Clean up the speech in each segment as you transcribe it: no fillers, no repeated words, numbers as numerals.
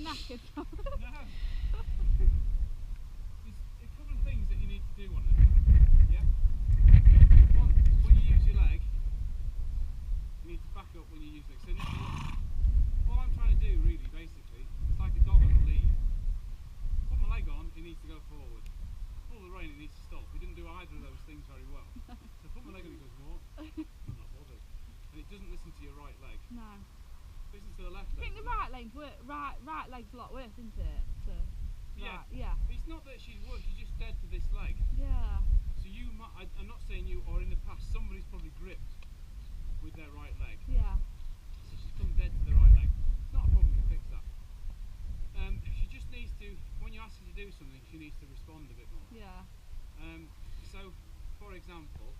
knackered. No. There's a couple of things that you need to do on it. Yeah? One, when you use your leg, you need to back up when you use it. So what I'm trying to do really, basically, it's like a dog on a lead. Put my leg on, it needs to go forward. Pull the rein, it needs to stop. He didn't do either of those things very well. So put my leg on, he goes, what? I'm not bothered. And it doesn't listen to your right leg. No. Listen to the left leg. I think the right leg's right leg's a lot worse, isn't it? Yeah. Right, yeah. It's not that she's worse, she's just dead to this leg. Yeah. So you might, I'm not saying you, or in the past, somebody's probably gripped with their right leg. Yeah. So she's come dead to the right leg. It's not a problem to fix that. She just needs to, when you ask her to do something, she needs to respond a bit more. Yeah. So, for example,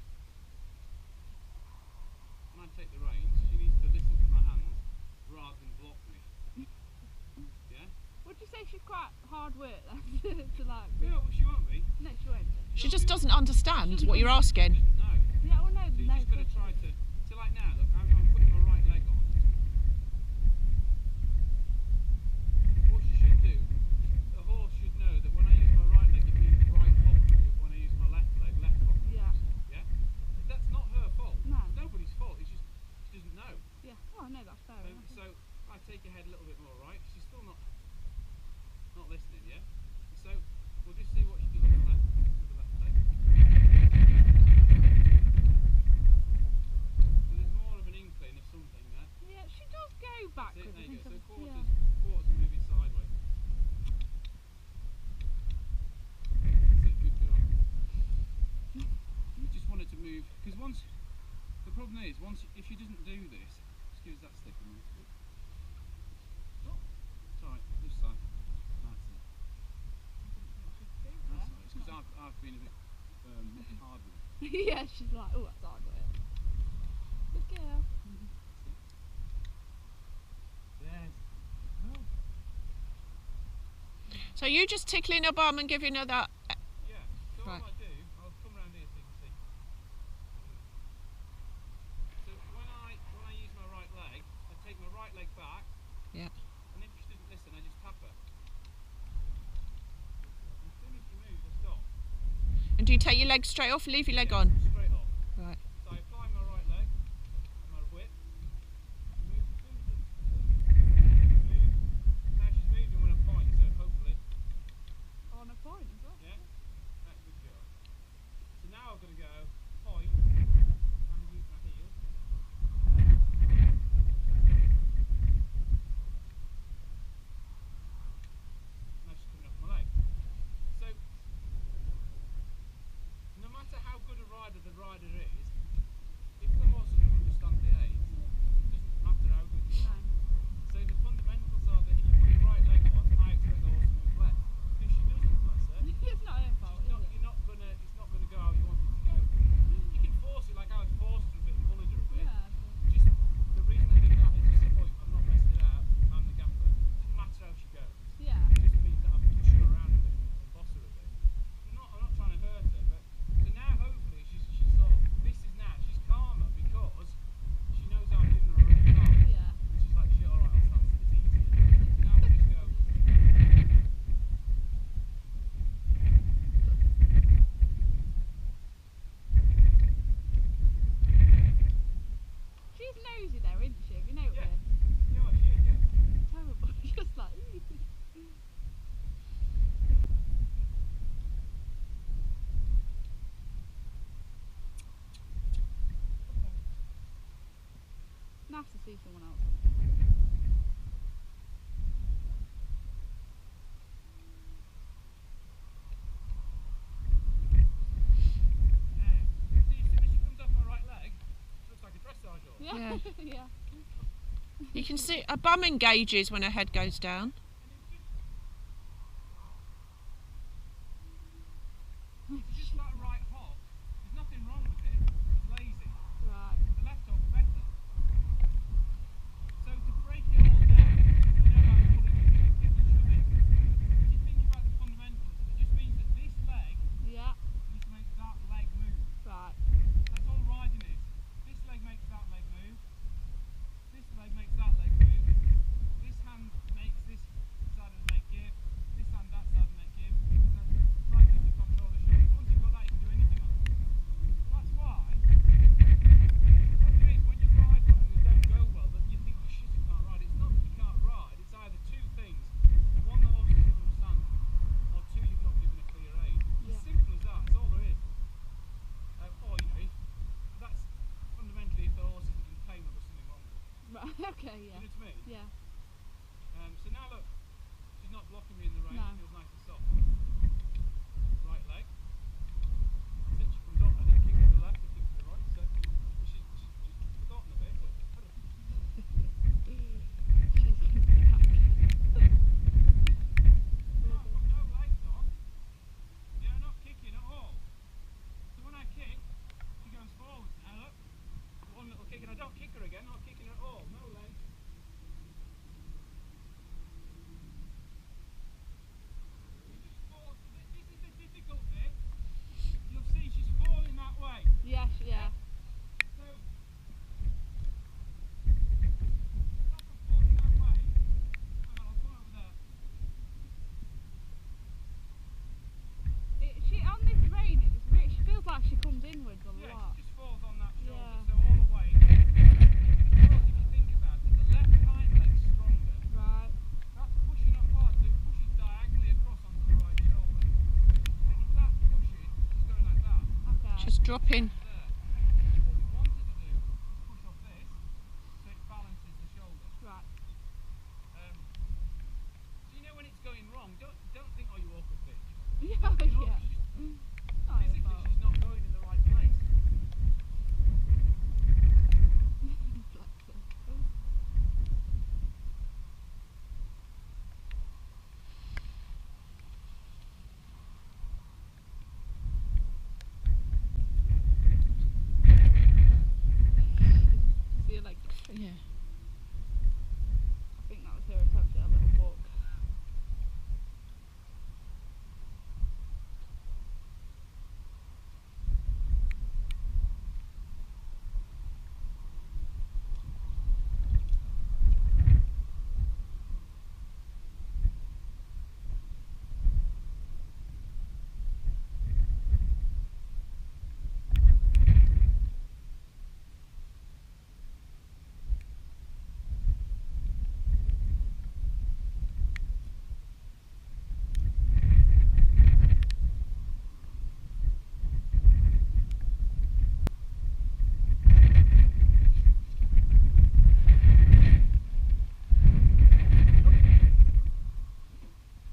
when I take the reins, she needs to listen to my hands rather than block me. Yeah? Would you say she's quite hard work then? to like. Yeah, well, she won't be. No, she won't be. She just doesn't understand what you're asking. No. Yeah, well, no, So you no. just got to try to. So like now, look, I'm putting my right leg on. What she should do, the horse should know that when I use my right leg, it means right hop move. When I use my left leg, left hop move. Yeah. Yeah. That's not her fault. No. It's nobody's fault. It's just she doesn't know. Yeah. Oh, no, that's fair enough. So I take her head a little bit more right. She's still not listening. Yeah. So we'll just see what she does on the left with the left leg. So there's more of an inkling of something there. Yeah, she does go backwards. There you go. So quarters Yeah. are moving sideways. That's it, good job. You just want it to move, because the problem is, if she doesn't do this, excuse that stick in there. Oh, it's alright, this side. That's it. That's alright, it's because I've been a bit hard with it. Yeah, she's like, oh, that's hard work. Good girl. Yes. Oh. So you just tickling her bum and giving her that. Yeah, so Right. what I do, I'll come around here so you can see. So when I use my right leg, I take my right leg back. Yeah. And if she doesn't listen, I just tap her. As soon as she moves, I stop. And do you take your leg straight off or leave your leg on? Straight off. Right. So I apply my right leg and my whip. Move as soon as move. Now she's moving when I point, so hopefully. On a point as well. Yeah. That's good girl. So now I've got to go point and use my heel. Now she's coming off my leg. So no matter how good a rider the rider is, if the horse doesn't understand the aids, it doesn't matter how good you are. So the fundamentals are that if you put your right leg on, I expect the horse to move left. If she doesn't, bless her, It's not her fault, is it? it's not gonna go how you want it to go. You can force it like I was forced her a bit and bullied her a bit. Yeah. Just the reason I did that is just to point, I'm not messing it out, I'm the gaffer. It doesn't matter how she goes. Yeah. It just means that I push her around a bit and boss her a bit. I'm not trying to hurt her, but so now hopefully she's sort of, she's calmer because she knows how I'm giving her a rough start. Yeah. And she's like, shit, alright, I'll stand still, it's easier. So now we'll just go. She's nosy there, isn't she? Have you noticed? Yeah. Yeah, she is, yeah. Terrible. Just like. Nice to see someone else. See, as soon as she comes off my right leg, she looks like a dressage horse. Yeah. Yeah. You can see her bum engages when her head goes down. Just like a right hop. There's nothing wrong with it. It's lazy. Right. The left hop's better. So to break it all down, you know, like pulling it, kick and shoving. If you think about the fundamentals, it just means that this leg Yeah. needs to make that leg move. Right. That's all riding is. This leg makes that leg move. This leg makes that leg move. This hand makes this Okay, Do yeah. you know what I mean? Yeah. So now look, she's not blocking me in the rain. No. She feels nice and soft. Right leg. Since she comes up, I didn't kick to the left, I kicked to the right. So she's just forgotten a bit. But now I've got no legs on. Yeah, I'm not kicking at all. So when I kick, she goes forwards. Now look, one little kick, and I don't kick her again. Not kicking at all. No legs. This is the difficult bit. You'll see she's falling that way. Yes, yeah. So, stop her falling that way. Hang on, I'll come over there. She on this rain, she feels like she comes inwards a Yeah, lot. she just falls on that shoulder. Yeah. So all the way. Because if you think about it, the left hind leg's stronger. Right. That's pushing up hard, so it pushes diagonally across onto the right shoulder. And if that's pushing, she's going like that. Okay. She's dropping. There. What we wanted to do is push off this so it balances the shoulder. Right. So you know when it's going wrong, don't think, oh, you awkward bitch. Yeah, You know, yeah. she's Oh, physically well. she's not going in the right place. Bless her. See her legs? Yeah. I think that was her attempt at a little walk.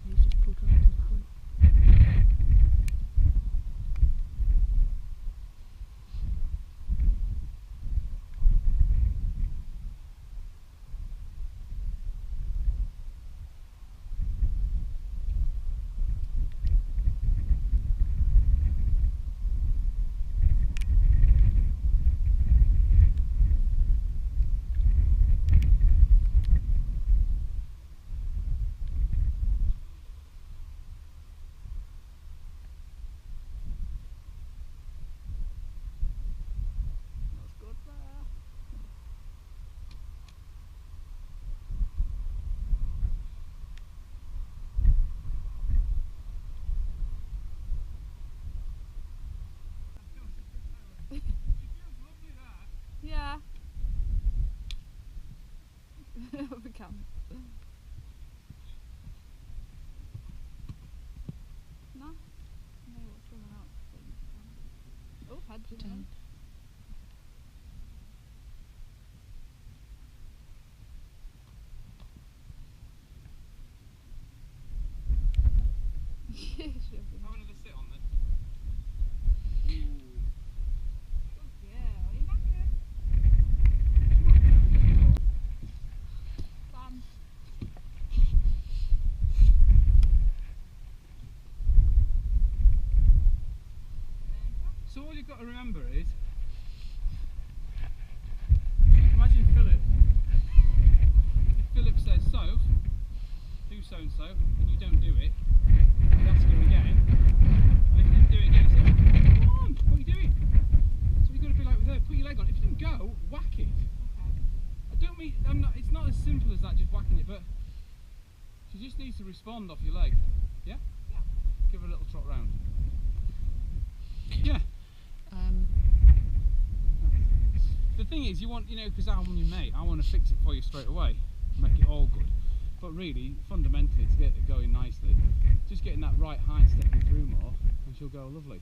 He's just pulled right to the point. That's good there. She feels lovely there. Yeah. We can. No? No, what's coming out? Oh, head's in Done. Yeah, Have another sit on then. are you knackered? Sam. So all you've got to remember is, imagine Philip. If Philip says so, do so and so, and you don't do it, you ask her again, and if you didn't do it again, say, oh, come on, what are you doing? So you've got to be like with her, put your leg on. If you didn't go, whack it. I don't mean, it's not as simple as that, just whacking it, but she just needs to respond off your leg. Yeah? Yeah. Give her a little trot round. Yeah. The thing is, you want, because I'm your mate, I want to fix it for you straight away, make it all good. But really, fundamentally, to get it going nicely, just getting that right hind stepping through more, and she'll go lovely.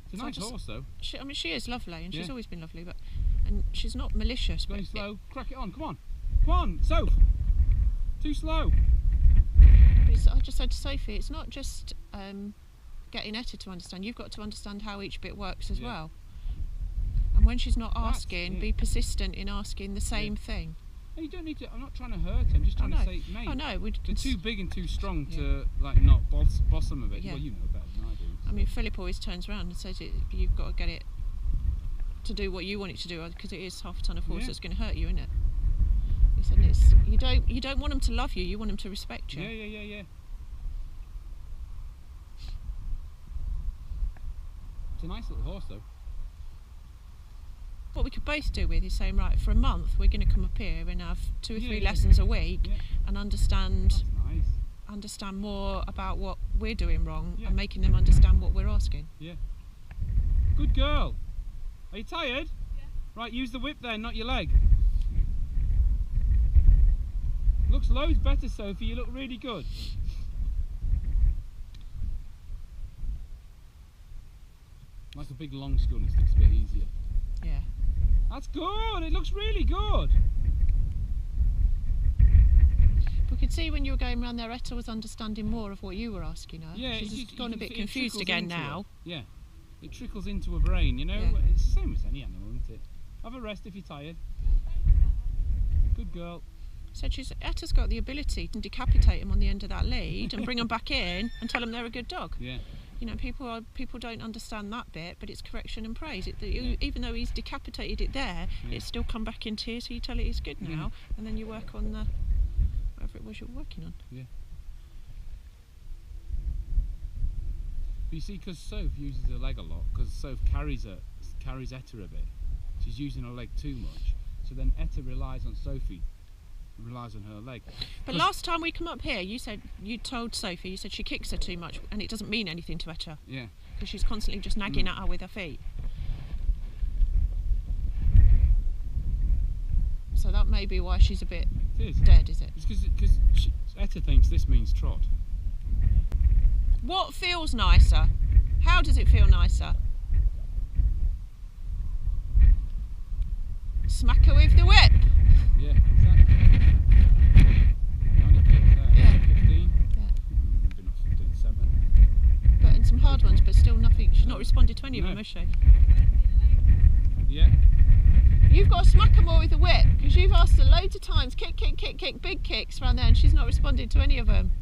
It's a So I nice just- horse, though. She is lovely, and she's Yeah. always been lovely. But And she's not malicious, Going but slow. Crack it on. Come on. Come on, Soph. Too slow. I just said to Sophie, it's not just getting Etta to understand. You've got to understand how each bit works as well. And when she's not asking, be persistent in asking the same thing. No, you don't need to. I'm not trying to hurt her. I'm just trying to say, mate. I know. They're too big and too strong to like not boss them a bit. Yeah. Well, you know better than I do. So. I mean, Philip always turns around and says, you've got to get it to do what you want it to do, because it is half a ton of force that's going to hurt you, isn't it? He said, you don't want them to love you. You want them to respect you. Yeah. It's a nice little horse, though. What we could both do with is saying, right, for a month we're going to come up here and have 2 or 3 lessons a week and understand more about what we're doing wrong and making them understand what we're asking. Yeah. Good girl. Are you tired? Yeah. Right, use the whip then, not your leg. Looks loads better, Sophie. You look really good. Like a big long school, it looks a bit easier. Yeah. That's good. It looks really good. We could see when you were going around there, Etta was understanding more of what you were asking her. Yeah, she's just gone a bit confused again now. Yeah, it trickles into her brain, you know. Yeah. It's the same as any animal, isn't it? Have a rest if you're tired. Good girl. Said Etta's got the ability to decapitate him on the end of that lead and bring them back in and tell them they're a good dog. Yeah. You know, people don't understand that bit, but it's correction and praise. Even though he's decapitated it there, it's still come back into here, so you tell it it's good now, and then you work on the whatever it was you're working on. Yeah. But you see, because Soph uses her leg a lot, because Soph carries Etta a bit, she's using her leg too much, so then Etta relies on Sophie. Relies on her leg. But last time we come up here, you told Sophie, you said she kicks her too much and it doesn't mean anything to Etta. Yeah. Because she's constantly just nagging at her with her feet. So that may be why she's a bit dead, is it? It's because Etta thinks this means trot. What feels nicer? How does it feel nicer? Smack her with the whip. Yeah, exactly. Yeah. 15? Yeah. Maybe not 15, 7. But in some hard ones, but still nothing. She's not responded to any of them, has she? Yeah. You've got to smack her more with the whip, because you've asked her loads of times, kick, big kicks around there, and she's not responded to any of them.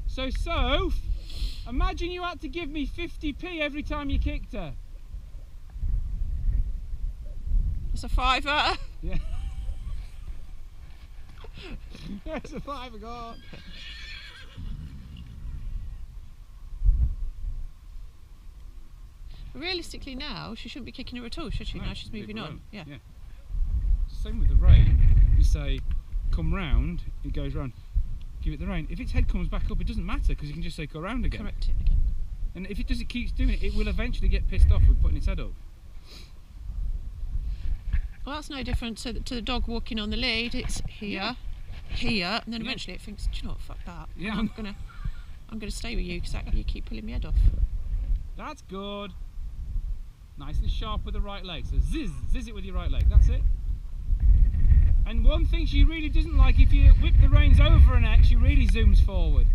So, Soph, imagine you had to give me 50p every time you kicked her. It's a £5. Yeah. It's a £5 go. Realistically now, she shouldn't be kicking her at all, should she? No, now she's moving on. Yeah. Same with the rein. You say, come round, it goes round. Give it the rein. If its head comes back up, it doesn't matter, because you can just say go round again. Correct it again. And if it keeps doing it, it will eventually get pissed off with putting its head up. Well, that's no different to the dog walking on the lead. It's here, here, and then eventually it thinks, do you know what, fuck that. Yeah. I'm gonna stay with you because you keep pulling my head off. That's good. Nice and sharp with the right leg. So ziz it with your right leg. That's it. And one thing she really doesn't like, if you whip the reins over her neck, she really zooms forward.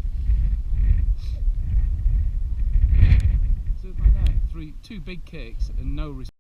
So like that, 2 big kicks and no response.